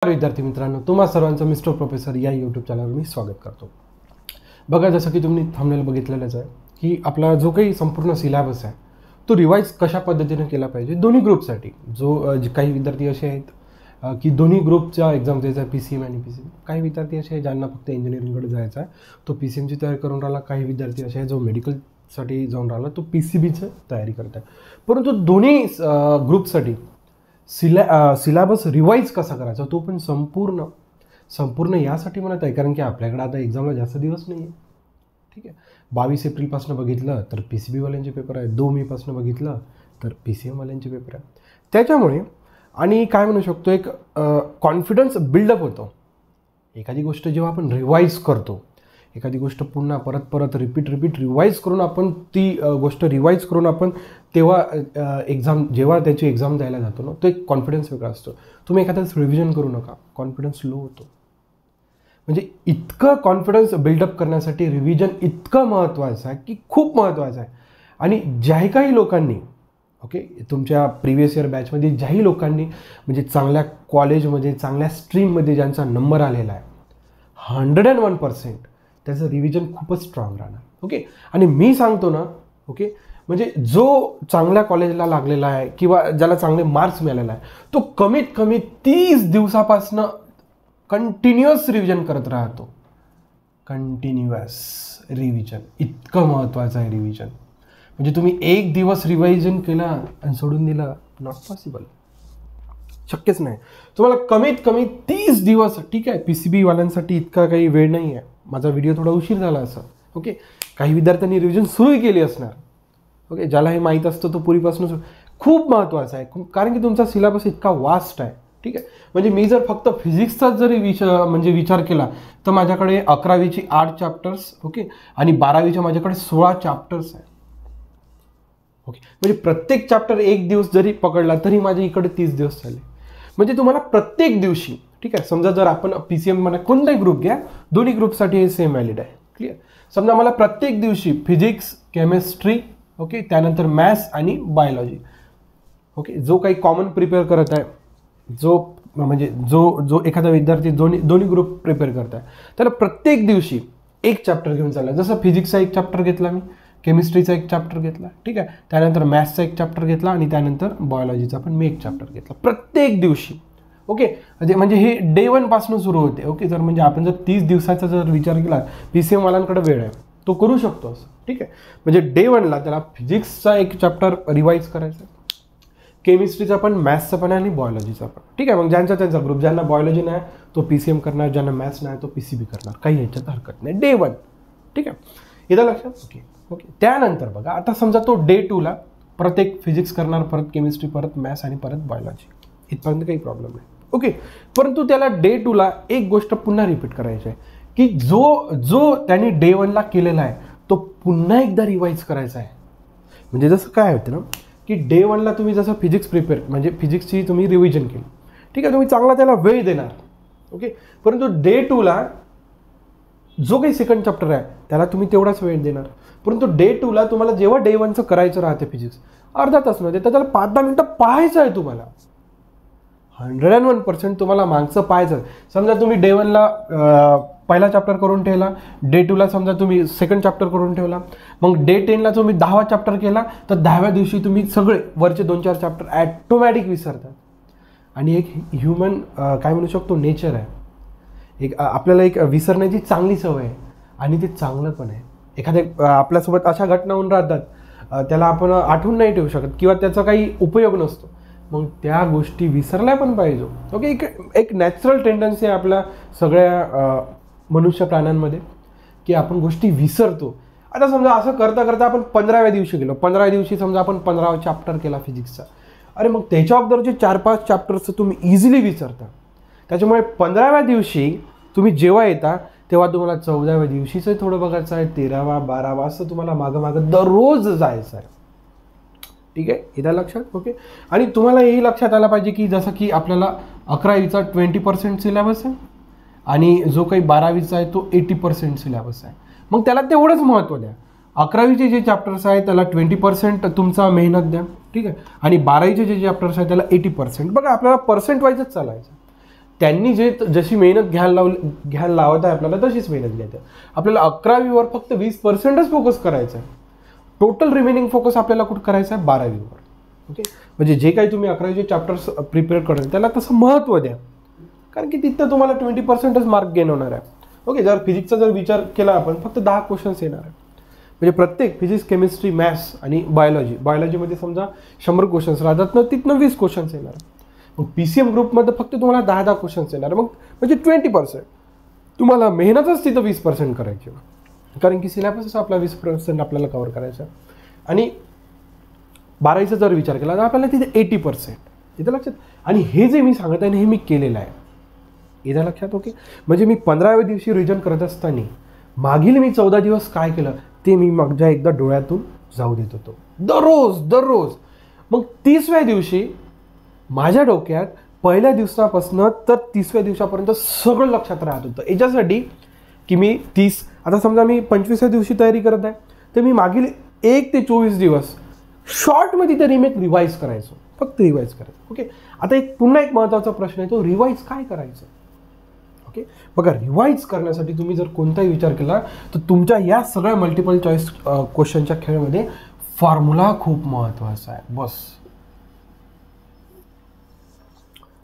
विद्यार्थी मित्रांनो, तुम्हा सर्वांचं मिस्टर प्रोफेसर या यूट्यूब चॅनलवर मी स्वागत करतो. बघा, जसं की तुम्ही थंबनेल बघितलेलंच आहे की आपला जो काही संपूर्ण सिलेबस आहे तो रिवाईज कशा पद्धतीने केला पाहिजे दोन्ही ग्रुपसाठी. काही विद्यार्थी असे आहेत की दोन्ही ग्रुपच्या एक्झाम द्यायचा आहे, PCM आणि PCB. काही विद्यार्थी असे आहेत ज्यांना फक्त इंजिनिअरिंगकडे जायचं आहे, तो PCMची तयारी करून राहिला. काही विद्यार्थी असे आहेत जो मेडिकलसाठी जाऊन राहिला, तो PCBची तयारी करत आहे. परंतु दोन्ही ग्रुपसाठी सिलेबस रिवाईज कसा करायचा तो पण संपूर्ण यासाठी म्हणत आहे, कारण की आपल्याकडे आता एक्झामला जास्त दिवस नाही आहे. ठीक आहे, 22 एप्रिलपासून बघितलं तर PCBवाल्यांचे पेपर आहे, 2 मेपासून बघितलं तर PCMवाल्यांचे पेपर आहे. त्याच्यामुळे आणि काय म्हणू शकतो, एक कॉन्फिडन्स बिल्डअप होतो. एखादी गोष्ट जेव्हा आपण रिवाईज करतो, एखादी गोष्ट पुन्हा परत रिपीट रिवाईज करून आपण ती गोष्ट रिवाईज करून आपण तेव्हा जेव्हा त्याची एक्झाम द्यायला जातो ना, तो एक कॉन्फिडन्स वेगळा असतो. तुम्ही एखाद्याच रिव्हिजन करू नका, कॉन्फिडन्स लो होतो. म्हणजे इतकं कॉन्फिडन्स बिल्डअप करण्यासाठी रिव्हिजन इतकं महत्त्वाचं आहे की खूप महत्त्वाचं आहे. आणि ज्याही काही लोकांनी तुमच्या प्रिव्हियस इयर बॅचमध्ये ज्याही लोकांनी म्हणजे चांगल्या कॉलेजमध्ये चांगल्या स्ट्रीममध्ये ज्यांचा नंबर आलेला आहे 101%, त्याचं रिव्हिजन खूपच स्ट्रॉंग राहणार. आणि मी सांगतो ना, म्हणजे जो चांगल्या कॉलेजला लागलेला आहे किंवा ज्याला चांगले मार्क्स मिळालेला आहे, तो कमीत कमी 30 दिवसापासून कंटिन्युअस रिव्हिजन करत राहतो. कंटिन्युअस रिव्हिजन इतकं महत्त्वाचं आहे. रिव्हिजन म्हणजे तुम्ही एक दिवस रिव्हिजन केला आणि सोडून दिलं, नॉट पॉसिबल, शक्यच नाही. तुम्हाला कमीत कमी 30 दिवस. ठीक आहे, PCBवाल्यांसाठी इतका काही वेळ नाही आहे. माझा व्हिडिओ थोडा उशीर झाला असं. काही विद्यार्थ्यांनी रिव्हिजन सुरूही केली असणार. ज्याला हे माहीत असतं तो पूर्वीपासून खूप महत्त्वाचं आहे, कारण की तुमचा सिलेबस इतका वास्ट आहे. ठीक आहे, म्हणजे मी जर फक्त फिजिक्सचाच जरी विचार केला तर माझ्याकडे 11वीची 8 चॅप्टर्स आणि 12वीच्या माझ्याकडे 16 चॅप्टर्स आहे. म्हणजे प्रत्येक चॅप्टर एक दिवस जरी पकडला तरी माझ्या इकडे 30 दिवस झाले. म्हणजे तुम्हाला प्रत्येक दिवशी, ठीक आहे, समजा जर आपण PCM म्हणा कोणताही ग्रुप घ्या, दोन्ही ग्रुपसाठी हे सेम व्हॅलिड आहे. क्लिअर. समजा मला प्रत्येक दिवशी फिजिक्स, केमिस्ट्री, त्यानंतर मॅथ्स आणि बायोलॉजी, जो काही कॉमन प्रिपेअर करत आहे, जो एखादा विद्यार्थी दोन्ही ग्रुप प्रिपेअर करत आहे, त्याला प्रत्येक दिवशी एक चॅप्टर घेऊन चालला. जसं फिजिक्सचा एक चॅप्टर घेतला मी, केमिस्ट्रीचा एक चॅप्टर घेतला, ठीक आहे, त्यानंतर मॅथ्सचा एक चॅप्टर घेतला आणि त्यानंतर बायोलॉजीचा पण मी एक चॅप्टर घेतला प्रत्येक दिवशी. म्हणजे हे डे 1 पासून सुरू होते. जर म्हणजे आपण जर 30 दिवसाचा जर विचार केला, PCM वाल्यांकडे वेळ आहे, तो करू शकतो असं. ठीक आहे, म्हणजे डे 1ला त्याला फिजिक्सचा एक चॅप्टर रिवाईज करायचा, केमिस्ट्रीचा पण, मॅथ्सचा पण आणि बायोलॉजीचा पण. ठीक आहे, मग त्यांचा ग्रुप, ज्यांना बायोलॉजी नाही तो PCM करणार, ज्यांना मॅथ्स नाही तो PCB करणार, काही ह्याच्यात हरकत नाही. डे 1. ठीक आहे, येतं लक्षात. त्यानंतर बघा, आता समजा तो डे 2ला परत एक फिजिक्स करणार, परत केमिस्ट्री, परत मॅथ्स आणि परत बायोलॉजी. इथपर्यंत काही प्रॉब्लेम नाही. परंतु त्याला डे 2ला एक गोष्ट पुन्हा रिपीट करायची आहे की जो त्यांनी डे 1ला केलेला आहे तो पुन्हा एकदा रिवाईज करायचा आहे. म्हणजे जसं काय होतं ना की डे 1ला तुम्ही जसं फिजिक्स प्रिपेअर, म्हणजे फिजिक्सची तुम्ही रिव्हिजन केली, ठीक आहे, तुम्ही चांगला त्याला वेळ देणार. परंतु डे 2ला जो काही सेकंड चॅप्टर आहे त्याला तुम्ही तेवढाच वेळ देणार. परंतु डे 2ला तुम्हाला जेव्हा डे 1चं करायचं राहते फिजिक्स, अर्धा तास नव्हे तर त्याला 5-10 मिनटं पाहायचं आहे. तुम्हाला 101% तुम्हाला मागचं पाहायचं. समजा तुम्ही डे 1ला पहिला चॅप्टर करून ठेवला, डे 2ला समजा तुम्ही सेकंड चॅप्टर करून ठेवला, मग डे 10ला तुम्ही 10वा चॅप्टर केला, तर 10व्या दिवशी तुम्ही सगळे वरचे 2-4 चॅप्टर ॲटोमॅटिक विसरतात. आणि एक ह्युमन काय म्हणू शकतो नेचर आहे, आपल्याला एक विसरण्याची चांगली सवय आहे आणि ते चांगलं पण आहे. एखाद्या आपल्यासोबत अशा घटना होऊन राहतात, त्याला आपण आठवून नाही ठेवू शकत किंवा त्याचा काही उपयोग नसतो, मग त्या गोष्टी विसरल्या पण पाहिजे. एक नॅचरल टेंडन्सी आहे आपल्या सगळ्या मनुष्य प्राण्यांमध्ये की आपण गोष्टी विसरतो. आता समजा असं करता करता आपण 15व्या दिवशी गेलो, 15व्या दिवशी समजा आपण 15वा चॅप्टर केला फिजिक्सचा, अरे मग त्याच्या अगोदरचे 4-5 चॅप्टर्स तुम्ही इझिली विसरता. त्याच्यामुळे 15व्या दिवशी तुम्ही जेव्हा येता तेव्हा तुम्हाला 14व्या दिवशीचं थोडं बघायचं आहे, 13वा 12वा असं तुम्हाला मागं दररोज जायचं आहे. ठीक आहे, येतं लक्षात. आणि तुम्हाला हेही लक्षात आलं पाहिजे की जसं की आपल्याला 11वीचा 20% सिलेबस आहे आणि जो काही 12वीचा आहे तो 80% सिलेबस आहे. मग त्याला तेवढंच महत्त्व द्या. 11वीचे जे चॅप्टर्स आहेत त्याला 20% तुमचा मेहनत द्या. ठीक आहे, आणि 12वीचे जे चॅप्टर्स आहेत त्याला 80%. बघा, आपल्याला पर्सेंट वाईजच चालायचं. त्यांनी जशी मेहनत घ्यायला लावत आहे आपल्याला तशीच मेहनत घ्यायची. आपल्याला 11वीवर फक्त 20%च फोकस करायचा आहे. टोटल रिमेनिंग फोकस आपल्याला कुठं करायचा आहे? 12वीवर. ओके, म्हणजे जे काही तुम्ही 11वीचे चॅप्टर्स प्रिपेअर कराल त्याला तसं महत्त्व द्या, कारण की तिथं तुम्हाला 20%च मार्क गेन होणार आहे. ओके, जर फिजिक्सचा जर विचार केला आपण फक्त 10 क्वेश्चन्स येणार आहे. म्हणजे प्रत्येक फिजिक्स, केमिस्ट्री, मॅथ्स आणि बायोलॉजीमध्ये समजा 100 क्वेश्चन्स राहतात ना, तिथनं 20 क्वेश्चन्स येणार. मग PCM ग्रुपमध्ये फक्त तुम्हाला 10 क्वेश्चन्स येणार. मग म्हणजे 20%. तुम्हाला मेहनतच तिथं 20% करायची, कारण की सिलेबसच आपला 20% आपल्याला कव्हर करायचा. आणि 12वीचा जर विचार केला तर आपल्याला तिथे 80%. इथं लक्षात. आणि हे जे मी सांगत आहे हे मी केलेलं आहे, इथं लक्षात. ओके, म्हणजे मी 15व्या दिवशी रिव्हिजन करत असताना मागील मी 14 दिवस काय केलं ते मी माझ्या एकदा डोळ्यातून जाऊ देत होतो, दररोज. मग 30व्या दिवशी माझ्या डोक्यात पहिल्या दिवसापासून तर 30व्या दिवसापर्यंत सगळं लक्षात राहत होतं. याच्यासाठी की मी आता समजा मी 25व्या दिवशी तयारी करत आहे, तर मी मागील 1 ते 24 दिवस शॉर्टमध्ये तरी मी रिवाईज करायचो, फक्त रिवाईज करायचं. ओके, आता पुन्हा एक महत्त्वाचा प्रश्न आहे, तो रिवाईज काय करायचं. ओके, बघा, रिवाईज करण्यासाठी तुम्ही जर कोणताही विचार केला तर तुमच्या या सगळ्या मल्टिपल चॉईस क्वेश्चनच्या खेळामध्ये फॉर्म्युला खूप महत्त्वाचा आहे. बस,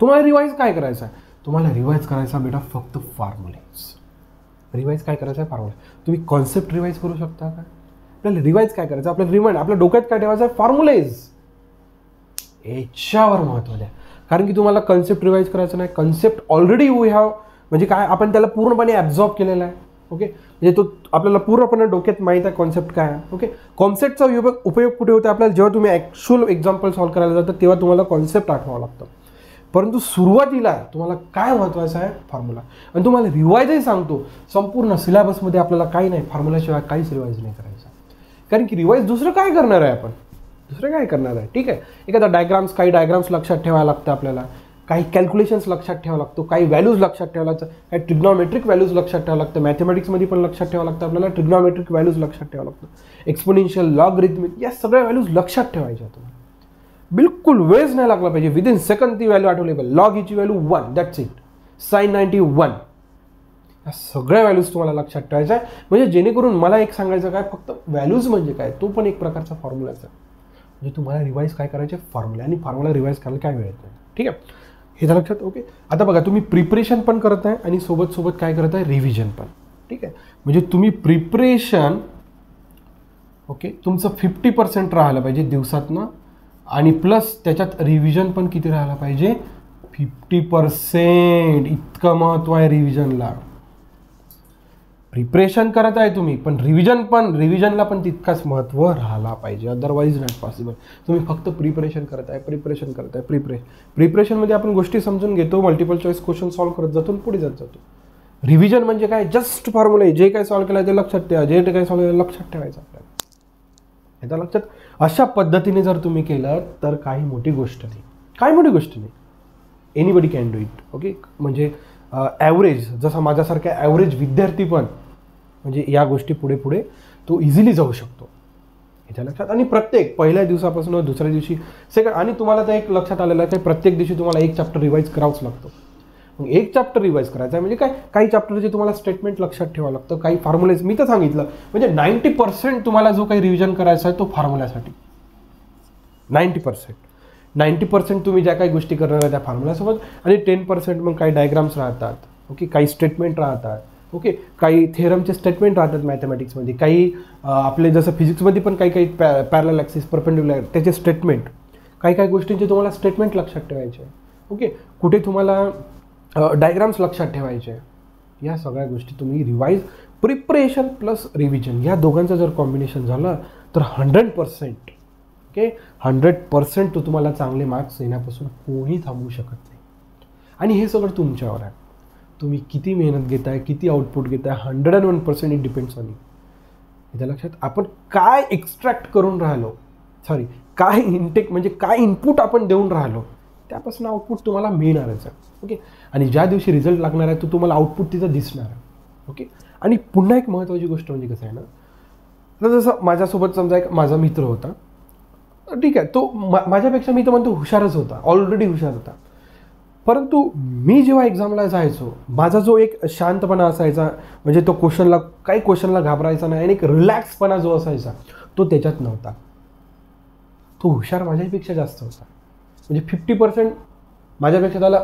तुम्हाला रिवाईज काय करायचं आहे? तुम्हाला रिवाईज करायचा बेटा फक्त फॉर्म्युलेज. रिवाईज काय करायचं आहे? फॉर्म्युला. तुम्ही कॉन्सेप्ट रिवाईज करू शकता का? आपल्याला रिवाईज काय करायचं? आपल्या डोक्यात काय ठेवायचं आहे? फॉर्म्युलेज. याच्यावर महत्त्व द्या, कारण की तुम्हाला कन्सेप्ट रिवाईज करायचं नाही. कन्सेप्ट ऑलरेडी वी हॅव, म्हणजे काय, आपण त्याला पूर्णपणे ॲब्झॉर्ब केलेला आहे. ओके, म्हणजे तो आपल्याला पूर्णपणे डोक्यात माहीत आहे कॉन्सेप्ट काय आहे. ओके, कॉन्सेप्टचा उपयोग कुठे होतो? आपल्याला जेव्हा तुम्ही ॲक्च्युअल एक्झाम्पल सॉल्व्ह करायला जातात तेव्हा तुम्हाला कॉन्सेप्ट आठवावं लागतं. परंतु सुरुवातीला तुम्हाला काय महत्त्वाचं आहे? फॉर्म्युला. आणि तुम्हाला रिवाईजही सांगतो, संपूर्ण सिलेबसमध्ये आपल्याला काही नाही, फॉर्म्युलाशिवाय काहीच रिवाईज नाही करायचं. कारण की रिवाईज दुसरं काय करणार आहे आपण? ठीक आहे, एखादा काही डायग्राम्स लक्षात ठेवायला लागतं आपल्याला, काही कॅल्क्युलेशन्स लक्षात ठेवावं लागतो, काही व्हॅल्यूज लक्षात ठेवावं लागतं, काही ट्रिग्नॉमेट्रिक व्हॅल्यूज लक्षात ठेवावं लागतं. मॅथमॅटिक्समध्ये पण लक्षात ठेवावं लागतं आपल्याला, ट्रिग्नॉमेट्रिक व्हॅल्यूज लक्षात ठेवावं लागतं, एक्सपोनेन्शियल, लॉगरिथमिक, या सगळ्या व्हॅल्यूज लक्षात ठेवायच्या. तुम्हाला बिलकुल वेळच नाही लागला पाहिजे, विदिन सेकंड ती व्हॅल्यू आठवलेबल. लॉग हीची व्हॅल्यू 1, दॅट्स इट. sin 91, या सगळ्या व्हॅल्यूज तुम्हाला लक्षात ठेवायच्या आहे. म्हणजे जेणेकरून मला एक सांगायचं काय, फक्त व्हॅल्यूज म्हणजे काय, तो पण एक प्रकारचा फॉर्म्युलाच आहे. म्हणजे तुम्हाला रिवाईज काय करायचे? फॉर्म्युला. आणि फॉर्म्युला रिवाईज करायला काय वेळ येत नाही. ठीक आहे, हे झालं लक्षात. ओके, आता बघा, तुम्ही प्रिपरेशन पण करत आहे आणि सोबत काय करत आहे? रिव्हिजन पण. ठीक आहे, म्हणजे तुम्ही प्रिपरेशन, ओके, तुमचं 50% राहिलं पाहिजे दिवसातनं, आणि प्लस त्याच्यात रिव्हिजन पण किती राहायला पाहिजे? 50%. इतकं महत्त्व आहे रिव्हिजनला. प्रिपरेशन करत आहे तुम्ही, पण रिव्हिजनला पण तितकाच महत्त्व राहिला पाहिजे, अदरवाईज नॉट पॉसिबल. तुम्ही फक्त प्रिपरेशन करत आहे. प्रिपरेशनमध्ये आपण गोष्टी समजून घेतो, मल्टिपल चॉईस क्वेश्चन सॉल्व्ह करत जातो, पुढे जात जातो. रिव्हिजन म्हणजे काय? Just formula. जे काही सॉल्व्ह केलं ते लक्षात ठेवा, जे काही सॉल्व्ह केलं लक्षात ठेवायचं आपल्याला. याचा लक्षात. अशा पद्धतीने जर तुम्ही केलं तर काही मोठी गोष्ट नाही. Anybody can do it. Okay, म्हणजे ॲव्हरेज, जसा माझ्यासारखा ॲव्हरेज विद्यार्थी पण म्हणजे या गोष्टी पुढे तो इझिली जाऊ शकतो. याच्या लक्षात. आणि प्रत्येक पहिल्या दिवसापासून दुसऱ्या दिवशी आणि तुम्हाला तर एक लक्षात आलेलं आहे की प्रत्येक दिवशी तुम्हाला एक चॅप्टर रिवाईज करावंच लागतं. मग एक चॅप्टर रिवाईज करायचा आहे म्हणजे काय, काही चॅप्टरचे तुम्हाला स्टेटमेंट लक्षात ठेवावं लागतं, काही फॉर्म्युलेज. मी तर सांगितलं, म्हणजे 90% तुम्हाला जो काही रिव्हिजन करायचा आहे तो फॉर्म्युल्यासाठी. 90% तुम्ही ज्या काही गोष्टी करणार आहे त्या फॉर्म्युल्यासोबत, आणि 10% मग काही डायग्राम्स राहतात. ओके, काही स्टेटमेंट राहतात. ओके, काही थेरमचे स्टेटमेंट राहतात मॅथमॅटिक्समध्ये, काही आपले जसं फिजिक्समध्ये पण काही पॅरलल ॲक्सिस, परपेंडिक्युलर, त्याचे स्टेटमेंट, काही गोष्टींचे तुम्हाला स्टेटमेंट लक्षात ठेवायचे. ओके, कुठे तुम्हाला डायग्राम्स लक्षात ठेवायचे. या सगळ्या गोष्टी तुम्ही रिवाईज, प्रिपरेशन प्लस रिव्हिजन या दोघांचं जर कॉम्बिनेशन झालं तर 100%, ओके, 100% तो तुम्हाला चांगले मार्क्स येण्यापासून कोणी थांबवू शकत नाही. आणि हे सगळं तुमच्यावर आहे, तुम्ही किती मेहनत घेताय, किती आउटपुट घेताय. 101% इट डिपेंड्स ऑन यू. याच्या लक्षात. आपण काय एक्स्ट्रॅक्ट करून राहिलो, काय इनटेक म्हणजे काय इनपुट आपण देऊन राहिलो, त्यापासून आउटपुट तुम्हाला मिळणारच आहे. ओके, आणि ज्या दिवशी रिझल्ट लागणार आहे तो तुम्हाला आउटपुट तिथं दिसणार आहे. ओके, आणि पुन्हा एक महत्त्वाची गोष्ट म्हणजे कसं आहे ना, तर जसं माझ्यासोबत समजा एक माझा मित्र होता. ठीक आहे, तो माझ्यापेक्षा मी तर म्हणतो हुशारच होता, ऑलरेडी हुशार होता. परंतु मी जेव्हा एक्झामला जायचो, माझा जो एक शांतपणा असायचा, म्हणजे तो काही क्वेश्चनला घाबरायचा नाही आणि एक रिलॅक्सपणा जो असायचा तो त्याच्यात नव्हता. तो हुशार माझ्यापेक्षा जास्त होता. म्हणजे 50% माझ्यापेक्षा त्याला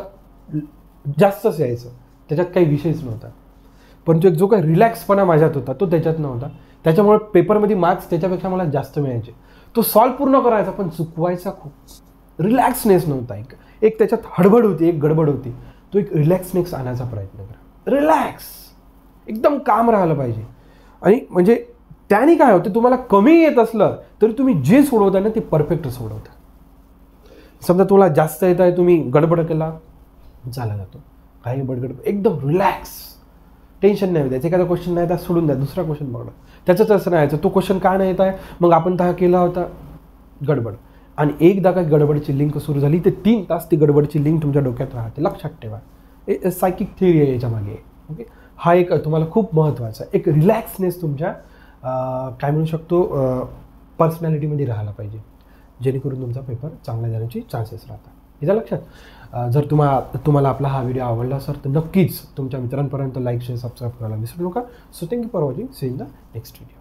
जास्तच यायचं, त्याच्यात काही विषयच नव्हता. परंतु एक जो काही रिलॅक्सपणा माझ्यात होता तो त्याच्यात नव्हता. त्याच्यामुळे पेपरमध्ये मार्क्स त्याच्यापेक्षा मला जास्त मिळायचे. तो सॉल्व पूर्ण करायचा पण चुकवायचा खूप. रिलॅक्सनेस नव्हता. एक त्याच्यात हडबड होती, एक गडबड होती. तो एक रिलॅक्सनेस आणायचा प्रयत्न करा. रिलॅक्स, एकदम काम राहिलं पाहिजे. आणि म्हणजे त्याने काय होतं, तुम्हाला कमी येत असलं तरी तुम्ही जे सोडवता ना ते परफेक्ट सोडवता. समजा तुम्हाला जास्त येत आहे, तुम्ही गडबड केला, झाला जातो. काही गडबड, एकदम रिलॅक्स, टेन्शन नाही द्यायचं. एखादा क्वेश्चन नाही तर सोडून द्या, दुसरा क्वेश्चन बघा. त्याचं तसं नाही यायचं, तो क्वेश्चन का नाही येत आहे, मग आपण हा केला होता, गडबड. आणि एकदा काही गडबडची लिंक सुरू झाली तर 3 तास ती गडबडची लिंक तुमच्या डोक्यात राहते. लक्षात ठेवा, सायकिक थिअरी आहे याच्यामागे. ओके, हा एक तुम्हाला खूप महत्त्वाचा एक रिलॅक्सनेस तुमच्या काय म्हणू शकतो पर्सनॅलिटीमध्ये राहायला पाहिजे, जेणेकरून तुमचा पेपर चांगला जाण्याची चान्सेस राहतात. याच्या लक्षात. जर तुम्हाला आपला हा व्हिडिओ आवडला असेल तर नक्कीच तुमच्या मित्रांपर्यंत लाईक, शेअर, सबस्क्राईब करायला विसरू नका. So thank you for watching. See in the next video.